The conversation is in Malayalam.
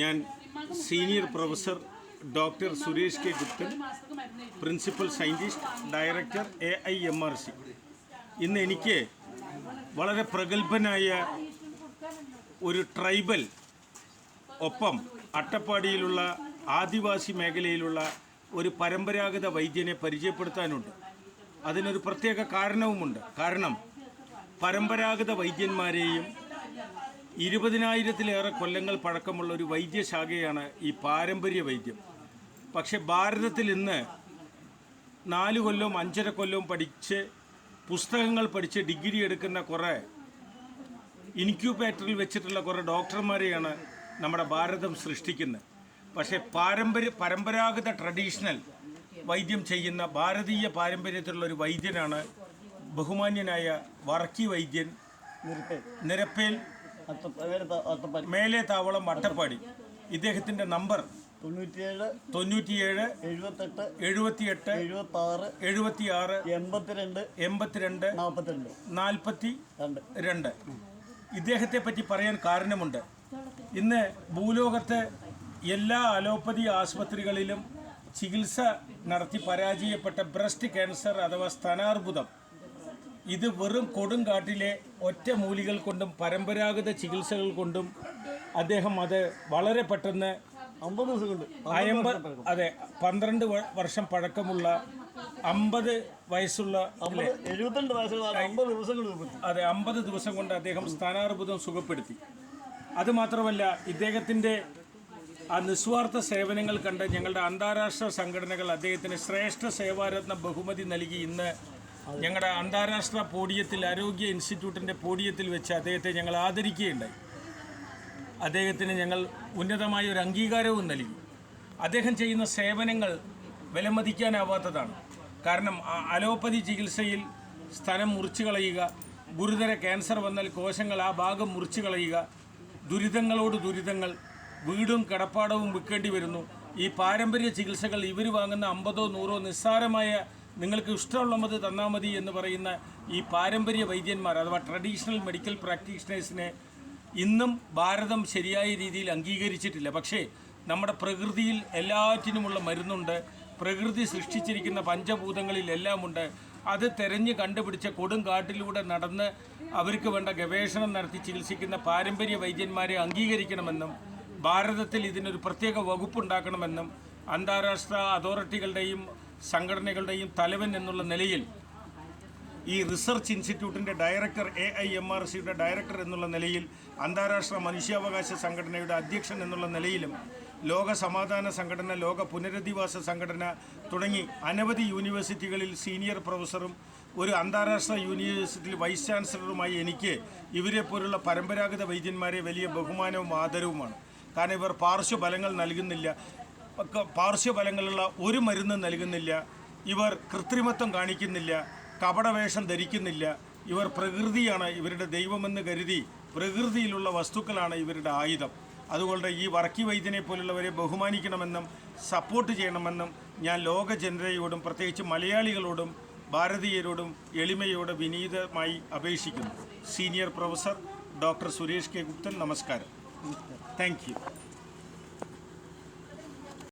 ഞാൻ senior professor doctor Suresh K Guptan, principal scientist, director AIMRC. ഇന്ന് എനിക്ക് വളരെ പ്രഗത്ഭനായ ഒരു ട്രൈബൽ ഒപ്പം അട്ടപ്പാടിയിലുള്ള ആദിവാസി മേഖലയിലുള്ള ഒരു പരമ്പരാഗത വൈദ്യനെ പരിചയപ്പെടുത്താനുണ്ട്. അതിനൊരു പ്രത്യേക കാരണവുമുണ്ട്. കാരണം പരമ്പരാഗത വൈദ്യന്മാരെയും 20,000-ലേറെ കൊല്ലങ്ങൾ പഴക്കമുള്ള ഒരു വൈദ്യശാഖയാണ് ഈ പാരമ്പര്യ വൈദ്യം. പക്ഷെ ഭാരതത്തിൽ ഇന്ന് 4 കൊല്ലവും 5.5 കൊല്ലവും പഠിച്ച് പുസ്തകങ്ങൾ പഠിച്ച് ഡിഗ്രി എടുക്കുന്ന കുറേ ഇൻക്യൂബേറ്ററിൽ വെച്ചിട്ടുള്ള കുറേ ഡോക്ടർമാരെയാണ് നമ്മുടെ ഭാരതം സൃഷ്ടിക്കുന്നത്. പക്ഷേ പരമ്പരാഗത ട്രഡീഷണൽ വൈദ്യം ചെയ്യുന്ന ഭാരതീയ പാരമ്പര്യത്തിലുള്ള ഒരു വൈദ്യനാണ് ബഹുമാന്യനായ വർക്കി വൈദ്യൻ നിരപ്പേൽ മേലെ താവളം അട്ടപ്പാടി. ഇദ്ദേഹത്തിൻ്റെ നമ്പർ 97 78 76 82 42. ഇദ്ദേഹത്തെ പറ്റി പറയാൻ കാരണമുണ്ട്. ഇന്ന് ഭൂലോകത്ത് എല്ലാ അലോപ്പതി ആശുപത്രികളിലും ചികിത്സ നടത്തി പരാജയപ്പെട്ട ബ്രസ്റ്റ് ക്യാൻസർ അഥവാ സ്തനാർബുദം, ഇത് വെറും കൊടുങ്കാട്ടിലെ ഒറ്റ മൂലികൾ കൊണ്ടും പരമ്പരാഗത ചികിത്സകൾ കൊണ്ടും അദ്ദേഹം അത് വളരെ പെട്ടെന്ന് 12 വർഷം പഴക്കമുള്ള 50 വയസ്സുള്ള 50 ദിവസം കൊണ്ട് അദ്ദേഹം സ്ഥാനാർബുദം സുഖപ്പെടുത്തി. അതുമാത്രമല്ല, ഇദ്ദേഹത്തിൻ്റെ ആ നിസ്വാർത്ഥ സേവനങ്ങൾ കണ്ട് ഞങ്ങളുടെ അന്താരാഷ്ട്ര സംഘടനകൾ അദ്ദേഹത്തിന് ശ്രേഷ്ഠ സേവാരത്ന ബഹുമതി നൽകി ഇന്ന് ഞങ്ങളുടെ അന്താരാഷ്ട്ര പോഡിയത്തിൽ, ആരോഗ്യ ഇൻസ്റ്റിറ്റ്യൂട്ടിൻ്റെ പോഡിയത്തിൽ വെച്ച് അദ്ദേഹത്തെ ഞങ്ങൾ ആദരിക്കുകയുണ്ടായി. അദ്ദേഹത്തിന് ഞങ്ങൾ ഉന്നതമായ ഒരു അംഗീകാരവും നൽകി. അദ്ദേഹം ചെയ്യുന്ന സേവനങ്ങൾ വിലമതിക്കാനാവാത്തതാണ്. കാരണം അലോപ്പതി ചികിത്സയിൽ സ്ഥലം മുറിച്ചു കളയുക, ഗുരുതര ക്യാൻസർ വന്നാൽ കോശങ്ങൾ ആ ഭാഗം മുറിച്ചു കളയുക, ദുരിതങ്ങളോട് ദുരിതങ്ങൾ, വീടും കിടപ്പാടവും വിൽക്കേണ്ടി വരുന്നു. ഈ പാരമ്പര്യ ചികിത്സകൾ ഇവർ വാങ്ങുന്ന 50 100 നിസ്സാരമായ നിങ്ങൾക്ക് ഇഷ്ടമുള്ളത് തന്നാൽ മതി എന്ന് പറയുന്ന ഈ പാരമ്പര്യ വൈദ്യന്മാർ അഥവാ ട്രഡീഷണൽ മെഡിക്കൽ പ്രാക്ടീഷണേഴ്സിനെ ഇന്നും ഭാരതം ശരിയായ രീതിയിൽ അംഗീകരിച്ചിട്ടില്ല. പക്ഷേ നമ്മുടെ പ്രകൃതിയിൽ എല്ലാറ്റിനുമുള്ള മരുന്നുണ്ട്. പ്രകൃതി സൃഷ്ടിച്ചിരിക്കുന്ന പഞ്ചഭൂതങ്ങളിൽ എല്ലാമുണ്ട്. അത് തെരഞ്ഞ് കണ്ടുപിടിച്ച കൊടുങ്കാട്ടിലൂടെ നടന്ന് അവർക്ക് വേണ്ട ഗവേഷണം നടത്തി ചികിത്സിക്കുന്ന പാരമ്പര്യ വൈദ്യന്മാരെ അംഗീകരിക്കണമെന്നും ഭാരതത്തിൽ ഇതിനൊരു പ്രത്യേക വകുപ്പുണ്ടാക്കണമെന്നും അന്താരാഷ്ട്ര അതോറിറ്റികളുടെയും സംഘടനകളുടെയും തലവൻ എന്നുള്ള നിലയിൽ ഈ റിസർച്ച് ഇൻസ്റ്റിറ്റ്യൂട്ടിൻ്റെ ഡയറക്ടർ, AIMRCയുടെ ഡയറക്ടർ എന്നുള്ള നിലയിൽ, അന്താരാഷ്ട്ര മനുഷ്യാവകാശ സംഘടനയുടെ അധ്യക്ഷൻ എന്നുള്ള നിലയിലും, ലോക സമാധാന സംഘടന, ലോക പുനരധിവാസ സംഘടന തുടങ്ങി അനവധി യൂണിവേഴ്സിറ്റികളിൽ സീനിയർ പ്രൊഫസറും ഒരു അന്താരാഷ്ട്ര യൂണിവേഴ്സിറ്റിയിൽ വൈസ് ചാൻസലറുമായി എനിക്ക് ഇവരെ പോലുള്ള പരമ്പരാഗത വൈദ്യന്മാരെ വലിയ ബഹുമാനവും ആദരവുമാണ്. കാരണം ഇവർ പാർശ്വഫലങ്ങൾ നൽകുന്നില്ല, പാർശ്വഫലങ്ങളുള്ള ഒരു മരുന്നും നൽകുന്നില്ല, ഇവർ കൃത്രിമത്വം കാണിക്കുന്നില്ല, കപടവേഷം ധരിക്കുന്നില്ല. ഇവർ പ്രകൃതിയാണ് ഇവരുടെ ദൈവമെന്ന് കരുതി പ്രകൃതിയിലുള്ള വസ്തുക്കളാണ് ഇവരുടെ ആയുധം. അതുകൊണ്ട് ഈ വർക്കി വൈദ്യനെ പോലുള്ളവരെ ബഹുമാനിക്കണമെന്നും സപ്പോർട്ട് ചെയ്യണമെന്നും ഞാൻ ലോക ജനതയോടും പ്രത്യേകിച്ച് മലയാളികളോടും ഭാരതീയരോടും എളിമയോടെ വിനീതമായി അപേക്ഷിക്കുന്നു. Senior professor doctor Suresh K Guptan. നമസ്കാരം. Thank U.